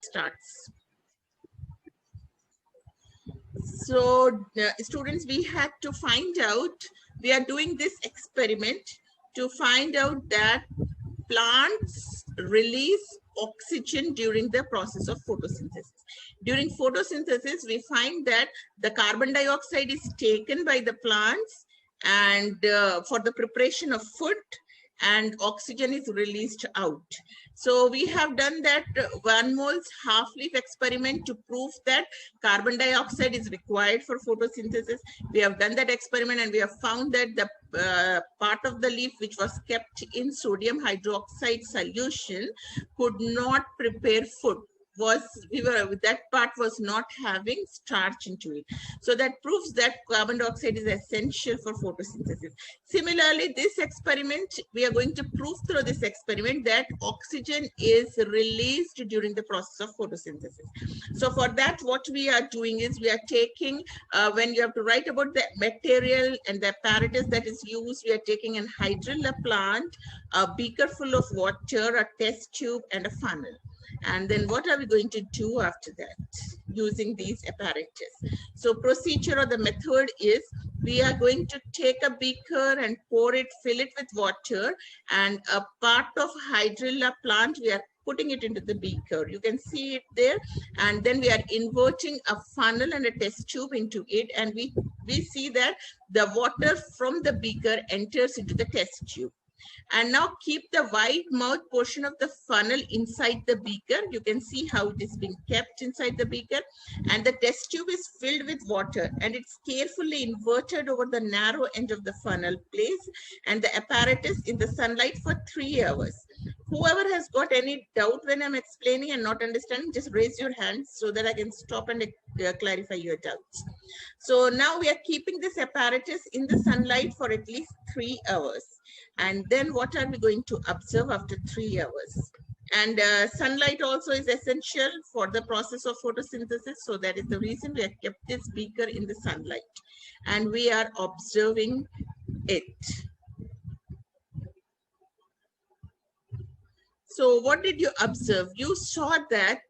starts. So students, we had to find out, we are doing this experiment to find out that plants release oxygen during the process of photosynthesis. During photosynthesis, we find that the carbon dioxide is taken by the plants and for the preparation of food, and oxygen is released out. So we have done that 1 moles half leaf experiment to prove that carbon dioxide is required for photosynthesis. We have done that experiment and we have found that the part of the leaf which was kept in sodium hydroxide solution could not prepare food. That part was not having starch into it. So that proves that carbon dioxide is essential for photosynthesis. Similarly, this experiment, we are going to prove through this experiment that oxygen is released during the process of photosynthesis. So for that, what we are doing is we are taking, when you have to write about the material and the apparatus that is used, we are taking an hydrilla plant, a beaker full of water, a test tube, and a funnel. And then what are we going to do after that using these apparatus? So procedure or the method is we are going to take a beaker and pour it, fill it with water, and a part of hydrilla plant, we are putting it into the beaker. You can see it there. And then we are inverting a funnel and a test tube into it. And we see that the water from the beaker enters into the test tube. And now keep the wide mouth portion of the funnel inside the beaker. You can see how it is being kept inside the beaker. And the test tube is filled with water and it's carefully inverted over the narrow end of the funnel place and the apparatus in the sunlight for 3 hours. Whoever has got any doubt when I'm explaining and not understanding, just raise your hands so that I can stop and clarify your doubts. So now we are keeping this apparatus in the sunlight for at least 3 hours. And then what are we going to observe after 3 hours? And sunlight also is essential for the process of photosynthesis. So that is the reason we have kept this beaker in the sunlight. And we are observing it. So what did you observe? You saw that,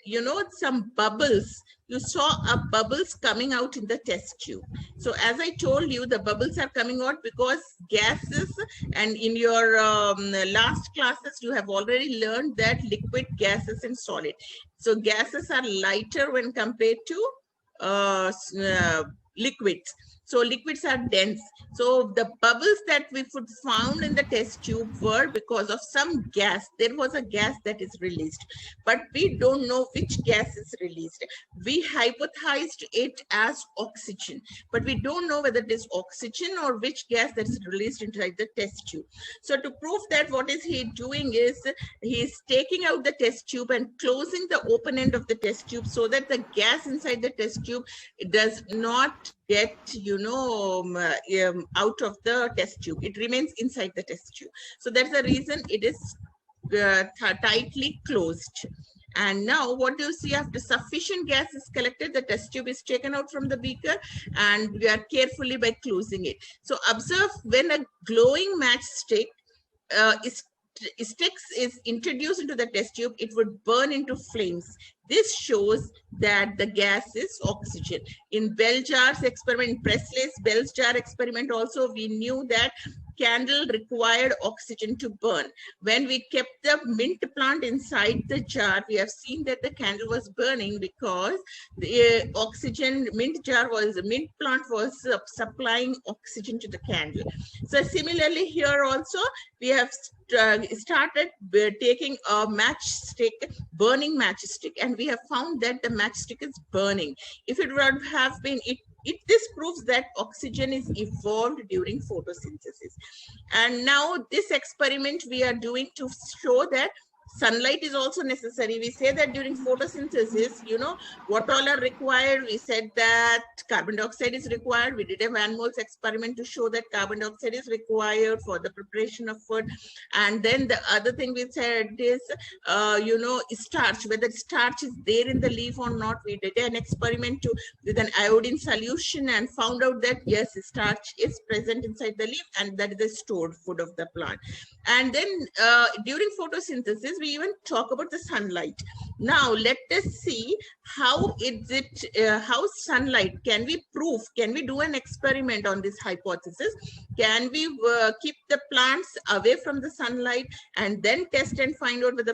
you know, some bubbles. You saw bubbles coming out in the test tube. So as I told you, the bubbles are coming out because gases, and in your last classes, you have already learned that liquid, gases, and solid. So gases are lighter when compared to liquids. So liquids are dense. So the bubbles that we found in the test tube were because of some gas. There was a gas that is released, but we don't know which gas is released. We hypothesized it as oxygen, but we don't know whether it is oxygen or which gas that is released inside the test tube. So to prove that, what is he doing is he is taking out the test tube and closing the open end of the test tube so that the gas inside the test tube does not get, you know, out of the test tube. It remains inside the test tube. So that's the reason it is tightly closed. And now what do you see? After sufficient gas is collected, the test tube is taken out from the beaker and we are carefully by closing it. So observe when a glowing matchstick is introduced into the test tube, it would burn into flames. This shows that the gas is oxygen. In bell jars experiment, in Presley's bell jar experiment also, we knew that candle required oxygen to burn. When we kept the mint plant inside the jar, we have seen that the candle was burning because the mint plant was supplying oxygen to the candle. So similarly here also, we have started taking a matchstick, burning matchstick, and we have found that the matchstick is burning. If it would have been, this proves that oxygen is evolved during photosynthesis. And now this experiment we are doing to show that sunlight is also necessary. We say that during photosynthesis, you know, what all are required? We said that carbon dioxide is required. We did a Van Mols experiment to show that carbon dioxide is required for the preparation of food. And then the other thing we said is, you know, starch, whether starch is there in the leaf or not. We did an experiment with an iodine solution and found out that yes, starch is present inside the leaf and that is the stored food of the plant. And then during photosynthesis, photosynthesis, we even talk about the sunlight. Now let us see how is it, how sunlight, can we prove, can we do an experiment on this hypothesis? Can we keep the plants away from the sunlight and then test and find out whether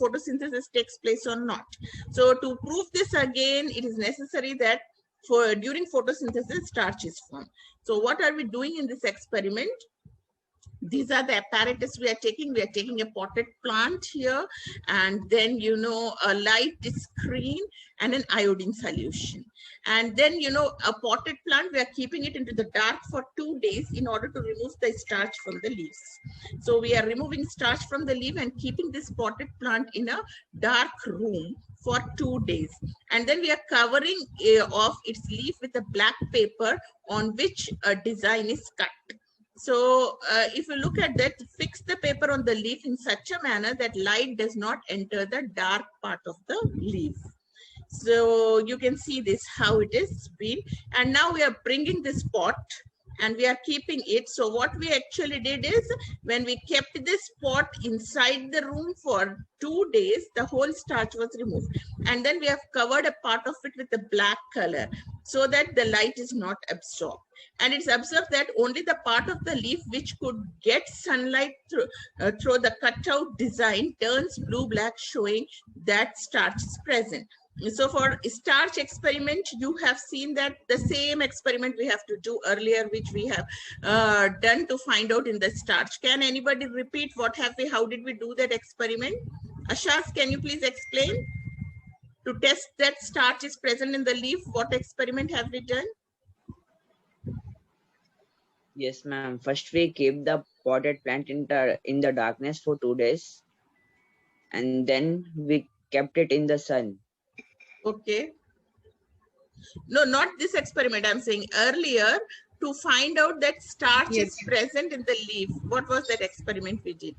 photosynthesis takes place or not? So to prove this again, it is necessary that during photosynthesis, starch is formed. So what are we doing in this experiment? These are the apparatus we are taking. We are taking a potted plant here, and then, you know, a light screen and an iodine solution. And then, you know, a potted plant, we are keeping it into the dark for 2 days in order to remove the starch from the leaves. So we are removing starch from the leaf and keeping this potted plant in a dark room for 2 days. And then we are covering off its leaf with a black paper on which a design is cut. So if you look at that, fix the paper on the leaf in such a manner that light does not enter the dark part of the leaf. So you can see this, how it is been. And now we are bringing this pot and we are keeping it. So what we actually did is, when we kept this pot inside the room for 2 days, the whole starch was removed. And then we have covered a part of it with a black color so that the light is not absorbed. And it's observed that only the part of the leaf which could get sunlight through the cutout design turns blue-black, showing that starch is present. So for starch experiment, you have seen that the same experiment we have to do earlier, which we have done to find out in the starch. Can anybody repeat what have we, how did we do that experiment? Ashas, can you please explain? To test that starch is present in the leaf, what experiment have we done? Yes, ma'am. First, we keep the potted plant in the darkness for 2 days, and then we kept it in the sun. Okay. No, not this experiment. I'm saying earlier, to find out that starch is present in the leaf. What was that experiment we did?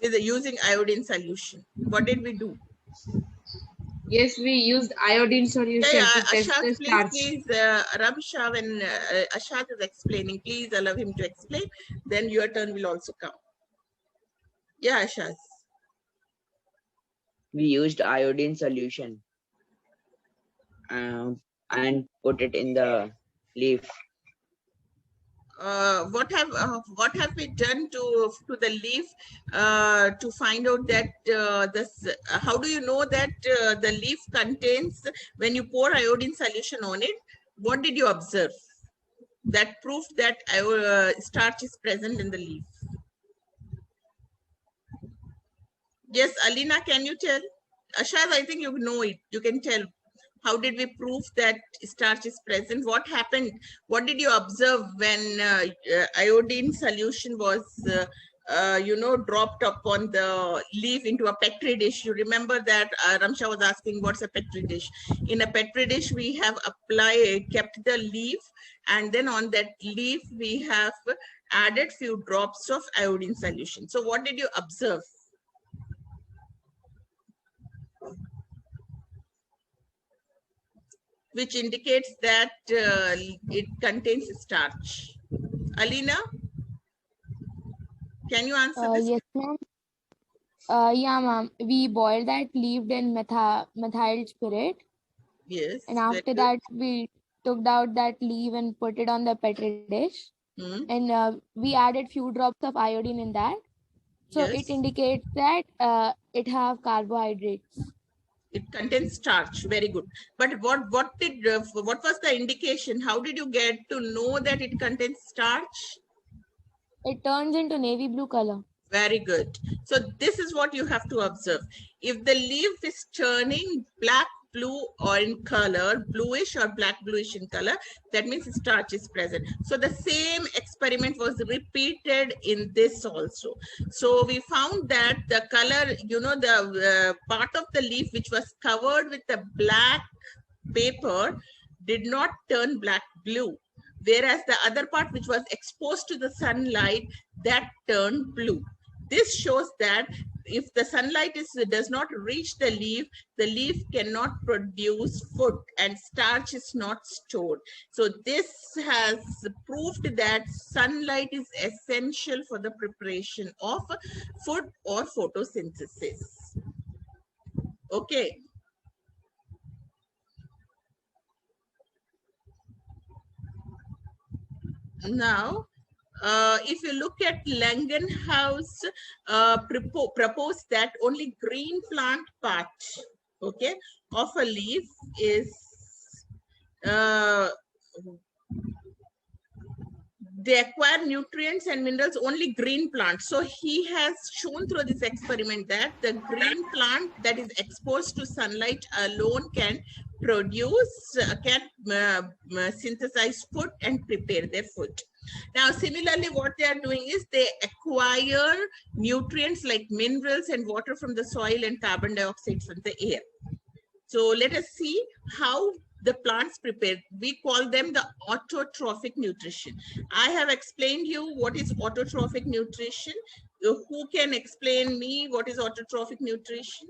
With using iodine solution. What did we do? Yes, we used iodine solution to test the starch. Please, Ramsha, when Ashad is explaining, please allow him to explain. Then your turn will also come. Yeah, Ashad. We used iodine solution and put it in the leaf. What have we done to the leaf to find out that this? How do you know that the leaf contains, when you pour iodine solution on it? What did you observe that proved that starch is present in the leaf? Yes, Alina, can you tell? Ashad, I think you know it. You can tell. How did we prove that starch is present? What happened? What did you observe when iodine solution was, you know, dropped upon the leaf into a Petri dish? You remember that Ramsha was asking, what's a Petri dish? In a Petri dish, we have kept the leaf, and then on that leaf, we have added few drops of iodine solution. So what did you observe? Which indicates that it contains starch. Alina, can you answer this? Yes, ma'am. Yeah, ma'am. We boiled that leaf in methyl spirit. Yes. And after that, we took out that leaf and put it on the Petri dish. And we added few drops of iodine in that. So it indicates that it have carbohydrates. It contains starch. Very good. But what was the indication? How did you get to know that it contains starch? It turns into navy blue color. Very good. So this is what you have to observe. If the leaf is turning black, blue, or in color, bluish or black bluish in color, that means starch is present. So the same experiment was repeated in this also. So we found that the color, you know, the part of the leaf which was covered with the black paper did not turn black blue, whereas the other part which was exposed to the sunlight, that turned blue. This shows that if the sunlight does not reach the leaf cannot produce food and starch is not stored. So this has proved that sunlight is essential for the preparation of food or photosynthesis. Okay. Now, if you look at Langenhaus, proposed that only green plant part, okay, of a leaf is they acquire nutrients and minerals only green plants. So he has shown through this experiment that the green plant that is exposed to sunlight alone can produce, synthesize food and prepare their food. Now, similarly, what they are doing is they acquire nutrients like minerals and water from the soil and carbon dioxide from the air. So let us see how the plants prepare. We call them the autotrophic nutrition. I have explained you what is autotrophic nutrition. Who can explain me what is autotrophic nutrition?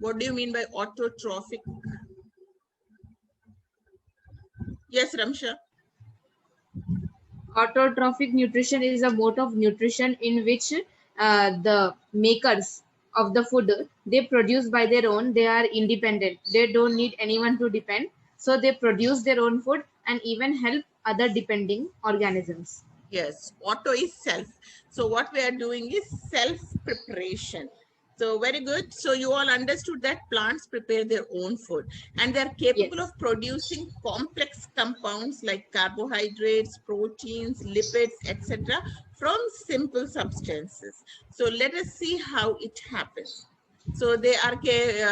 What do you mean by autotrophic? Yes, Ramsha. Autotrophic nutrition is a mode of nutrition in which the makers of the food, they produce by their own. They are independent. They don't need anyone to depend. So they produce their own food and even help other depending organisms. Yes, auto is self. So what we are doing is self-preparation. So very good. So you all understood that plants prepare their own food and they're capable of producing complex compounds like carbohydrates, proteins, lipids, etc. from simple substances. So let us see how it happens. So they are,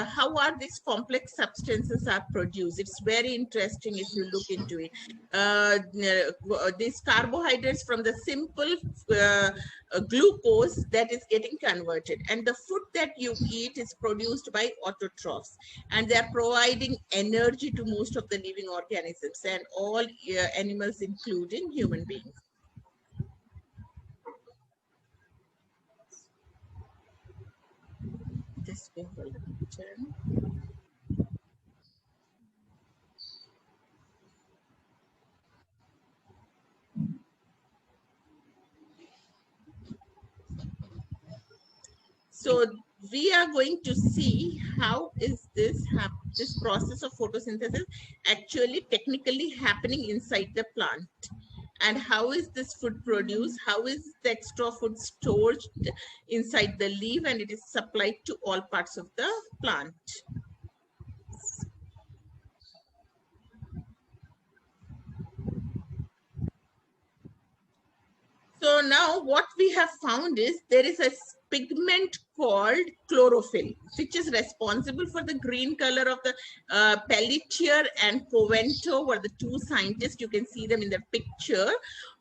how are these complex substances are produced? It's very interesting if you look into it. These carbohydrates from the simple glucose that is getting converted, and the food that you eat is produced by autotrophs, and they are providing energy to most of the living organisms and all animals, including human beings. Just give a little turn. So we are going to see how is this process of photosynthesis actually technically happening inside the plant, and how is this food produced, how is the extra food stored inside the leaf, and it is supplied to all parts of the plant. So now what we have found is there is a pigment called chlorophyll, which is responsible for the green color of the Pelletier and Covento were the two scientists. You can see them in the picture,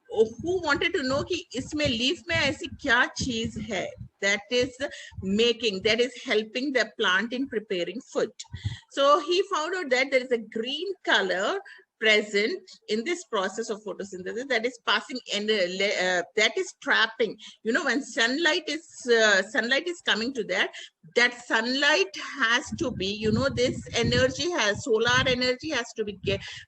who wanted to know कि इसमें leaf में ऐसी क्या चीज है that is making, that is helping the plant in preparing food. So he found out that there is a green color present in this process of photosynthesis that is passing and that is trapping. You know, when sunlight is coming to that sunlight has to be, you know, this energy has, solar energy has to be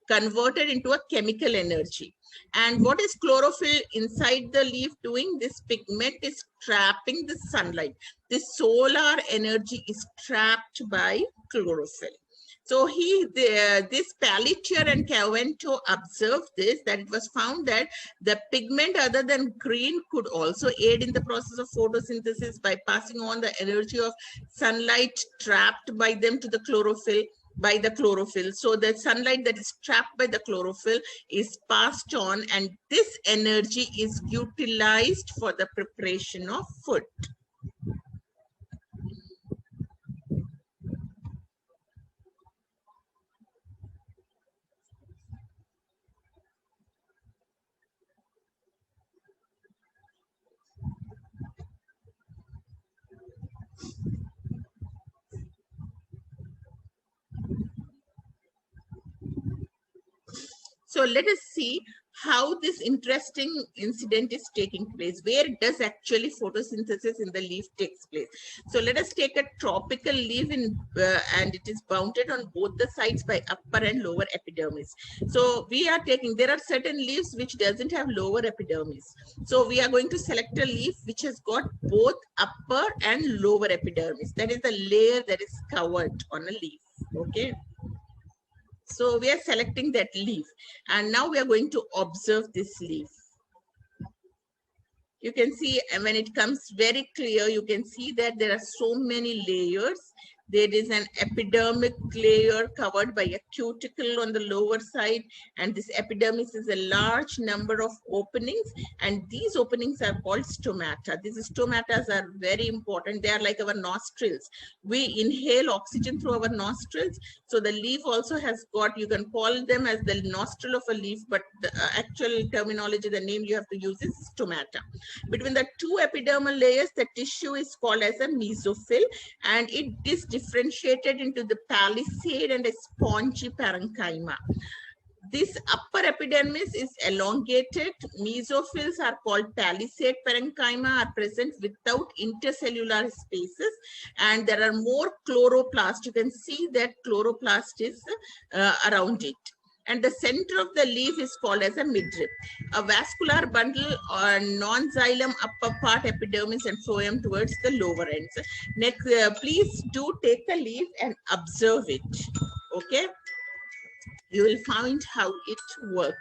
converted into a chemical energy. And what is chlorophyll inside the leaf doing? This pigment is trapping the sunlight. This solar energy is trapped by chlorophyll. So this Pelletier and Covento observed this, that it was found that the pigment other than green could also aid in the process of photosynthesis by passing on the energy of sunlight trapped by them to the chlorophyll, by the chlorophyll. So the sunlight that is trapped by the chlorophyll is passed on, and this energy is utilized for the preparation of food. So let us see how this interesting incident is taking place. Where does actually photosynthesis in the leaf takes place? So let us take a tropical leaf in, and it is bounded on both the sides by upper and lower epidermis. So we are taking, there are certain leaves which doesn't have lower epidermis. So we are going to select a leaf which has got both upper and lower epidermis. That is the layer that is covered on a leaf. Okay. So we are selecting that leaf, and now we are going to observe this leaf. You can see, and when it comes very clear, you can see that there are so many layers. There is an epidermic layer covered by a cuticle on the lower side, and this epidermis is a large number of openings, and these openings are called stomata. These stomatas are very important. They are like our nostrils. We inhale oxygen through our nostrils. So the leaf also has got, you can call them as the nostril of a leaf, but the actual terminology, the name you have to use is stomata. Between the two epidermal layers, the tissue is called as a mesophyll, and it is differentiated into the palisade and a spongy parenchyma. This upper epidermis is elongated. Mesophills are called palisade parenchyma, are present without intercellular spaces, and there are more chloroplast. You can see that chloroplast is around it. And the center of the leaf is called as a midrib. A vascular bundle or non-xylem upper part epidermis and phloem towards the lower ends. Next, please do take the leaf and observe it. Okay, you will find how it works.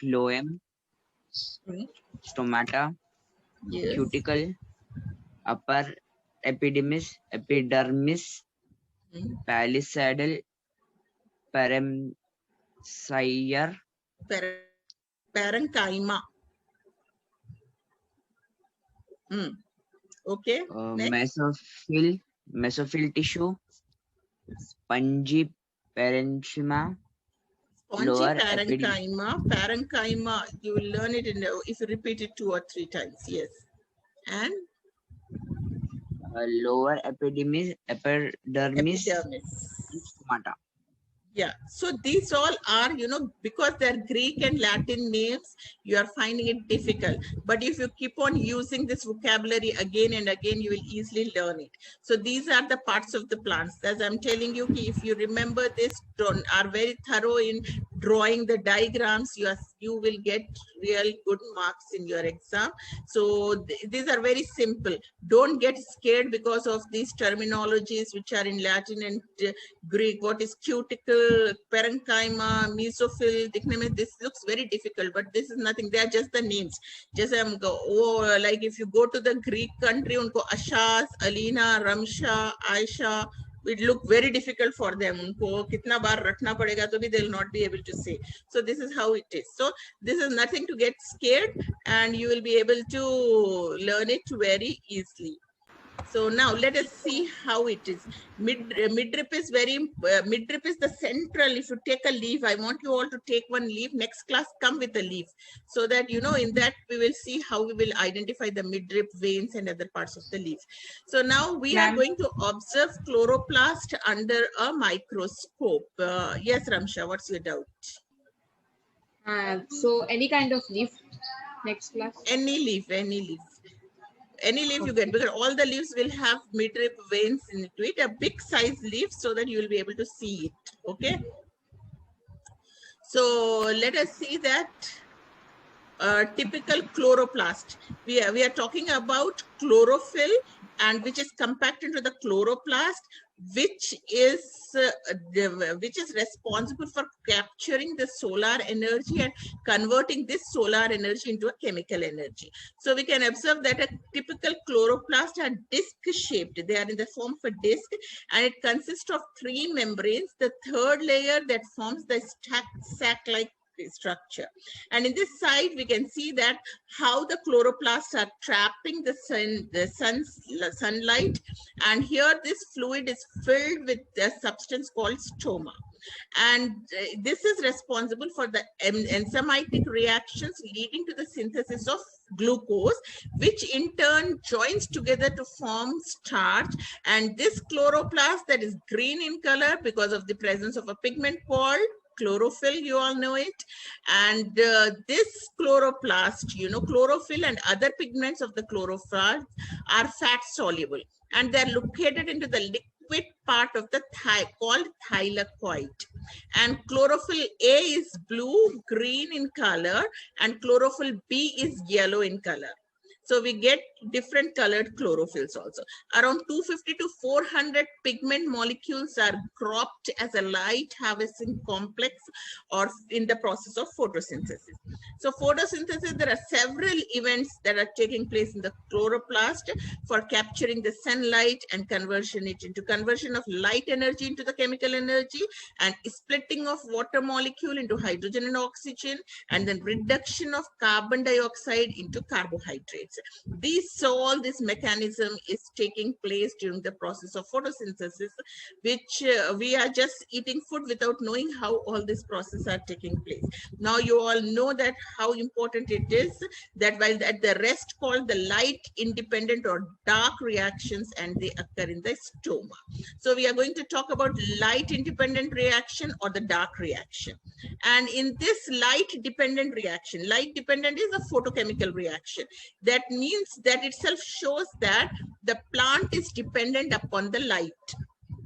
Phloem, stomata, Yes. cuticle, upper epidermis, palisadal, parenchyma, Parenchyma. Okay. Mesophyll tissue, spongy parenchyma, Spongy lower parenchyma. Parenchyma, you will learn it in if you repeat it 2 or 3 times. Yes. And lower epidermis, stomata. Yeah, so these all are, you know, because they're Greek and Latin names, you are finding it difficult. But if you keep on using this vocabulary again and again, you will easily learn it. So these are the parts of the plants. As I'm telling you, if you remember this, are very thorough in drawing the diagrams, you will get real good marks in your exam. So these are very simple. Don't get scared because of these terminologies which are in Latin and Greek. What is cuticle, parenchyma, mesophyll, this looks very difficult, but this is nothing. They are just the names. Just like if you go to the Greek country, unko Ashas, Alina, Ramsha, Aisha, it look very difficult for them. Unko kitna baar rakhna padega to bhi they'll not be able to say. So this is how it is. So this is nothing to get scared, and you will be able to learn it very easily. So now let us see how it is. Midrib is midrib is the central. If you take a leaf, I want you all to take one leaf. Next class, come with a leaf, so that you know, in that we will see how we will identify the midrib veins and other parts of the leaf. So now we are going to observe chloroplast under a microscope. Yes, Ramsha, what's your doubt? So any kind of leaf. Next class. Any leaf. Any leaf you get, because all the leaves will have midrib veins into it, a big size leaf, so that you will be able to see it. Okay. So let us see that typical chloroplast. We are talking about chlorophyll, and which is compacted into the chloroplast, which is responsible for capturing the solar energy and converting this solar energy into a chemical energy. So we can observe that a typical chloroplast are disc shaped. They are in the form of a disc, and it consists of 3 membranes. The third layer that forms the sac-like structure, and in this side we can see that how the chloroplasts are trapping the sunlight, and here this fluid is filled with a substance called stoma. And this is responsible for the enzymatic reactions leading to the synthesis of glucose, which in turn joins together to form starch. And this chloroplast that is green in color because of the presence of a pigment called chlorophyll, you all know it. And this chloroplast, you know, chlorophyll and other pigments of the chloroplast are fat soluble, and they're located into the liquid part of the called thylakoid. And chlorophyll A is blue green in color, and chlorophyll B is yellow in color. So we get different colored chlorophylls also. Around 250 to 400 pigment molecules are cropped as a light harvesting complex or in the process of photosynthesis. So photosynthesis, there are several events that are taking place in the chloroplast for capturing the sunlight and conversion of light energy into the chemical energy, and splitting of water molecule into hydrogen and oxygen, and then reduction of carbon dioxide into carbohydrates. All this mechanism is taking place during the process of photosynthesis, which we are just eating food without knowing how all these processes are taking place. Now you all know that how important it is that while at the rest called the light independent or dark reactions, and they occur in the stoma. So we are going to talk about light independent reaction or the dark reaction. And in this light dependent reaction, light dependent is a photochemical reaction. That means that itself shows that the plant is dependent upon the light.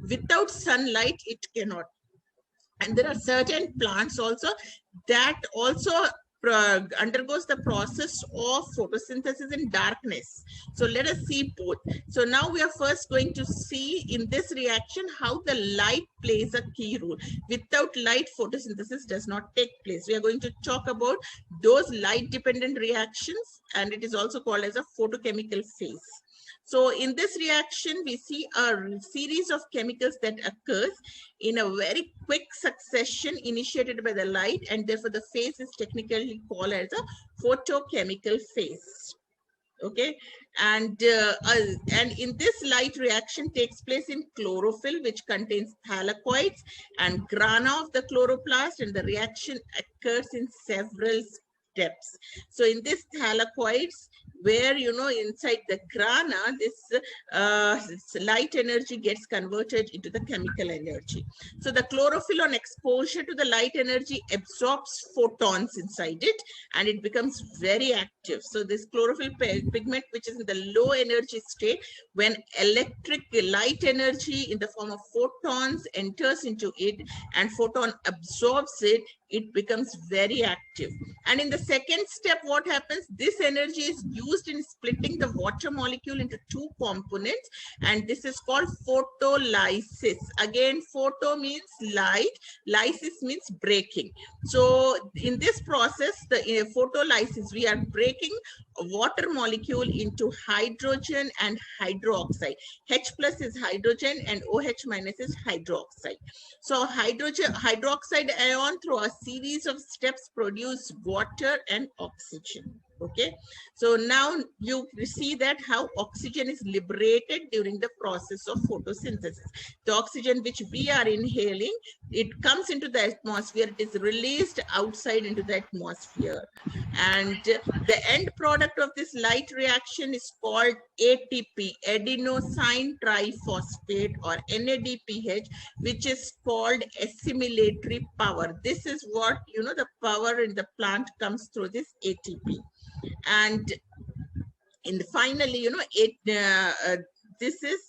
Without sunlight, it cannot. And there are certain plants also that also undergoes the process of photosynthesis in darkness. So let us see both. So now we are first going to see in this reaction how the light plays a key role. Without light, photosynthesis does not take place. We are going to talk about those light dependent reactions, and it is also called as a photochemical phase. So in this reaction, we see a series of chemicals that occurs in a very quick succession initiated by the light, and therefore the phase is technically called as a photochemical phase. Okay, and in this light reaction takes place in chlorophyll, which contains thylakoids and grana of the chloroplast, and the reaction occurs in several steps. So in this thylakoids, where inside the grana, this light energy gets converted into the chemical energy. So the chlorophyll on exposure to the light energy absorbs photons inside it, and it becomes very active. So this chlorophyll pigment, which is in the low energy state, when electric light energy in the form of photons enters into it and photon absorbs it, it becomes very active. And in the second step, what happens? This energy is used in splitting the water molecule into two components, and this is called photolysis. Again, photo means light, lysis means breaking. So in this process, the photolysis, we are breaking a water molecule into hydrogen and hydroxide. H plus is hydrogen and OH minus is hydroxide. So hydroxide ion through a series of steps produce water and oxygen. Okay, so now you see that how oxygen is liberated during the process of photosynthesis. The oxygen which we are inhaling, it comes into the atmosphere, it is released outside into the atmosphere. And the end product of this light reaction is called ATP, adenosine triphosphate, or NADPH, which is called assimilatory power. This is what, the power in the plant comes through this ATP. And finally, this is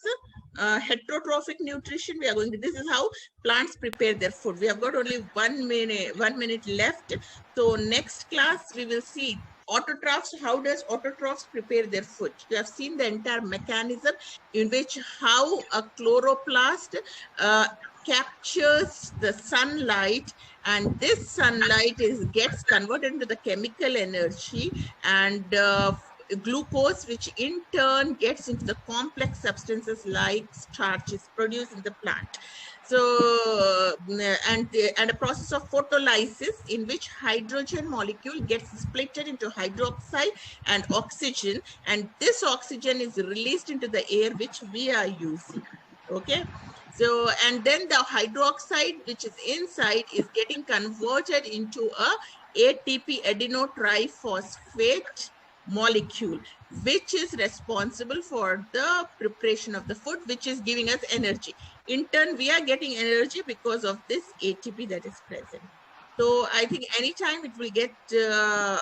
heterotrophic nutrition. We are going to, this is how plants prepare their food. We have got only 1 minute left. So next class, we will see autotrophs. How does autotrophs prepare their food? You have seen the entire mechanism in which how a chloroplast captures the sunlight, and this sunlight gets converted into the chemical energy and glucose, which in turn gets into the complex substances like starch is produced in the plant. So, and a process of photolysis in which hydrogen molecule gets split into hydroxide and oxygen, and this oxygen is released into the air which we are using. Okay. So, and then the hydroxide, which is inside, is getting converted into a ATP adenotriphosphate molecule, which is responsible for the preparation of the food, which is giving us energy. In turn, we are getting energy because of this ATP that is present. So I think anytime it will get, the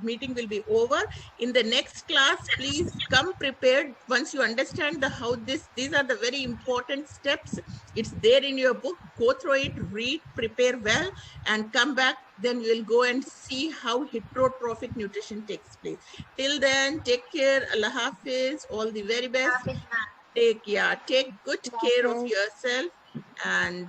meeting will be over. In the next class, please come prepared. Once you understand these are the very important steps. It's there in your book. Go through it, read, prepare well, and come back. Then we'll go and see how heterotrophic nutrition takes place. Till then, take care. Allah Hafiz. All the very best. Take good care of yourself, and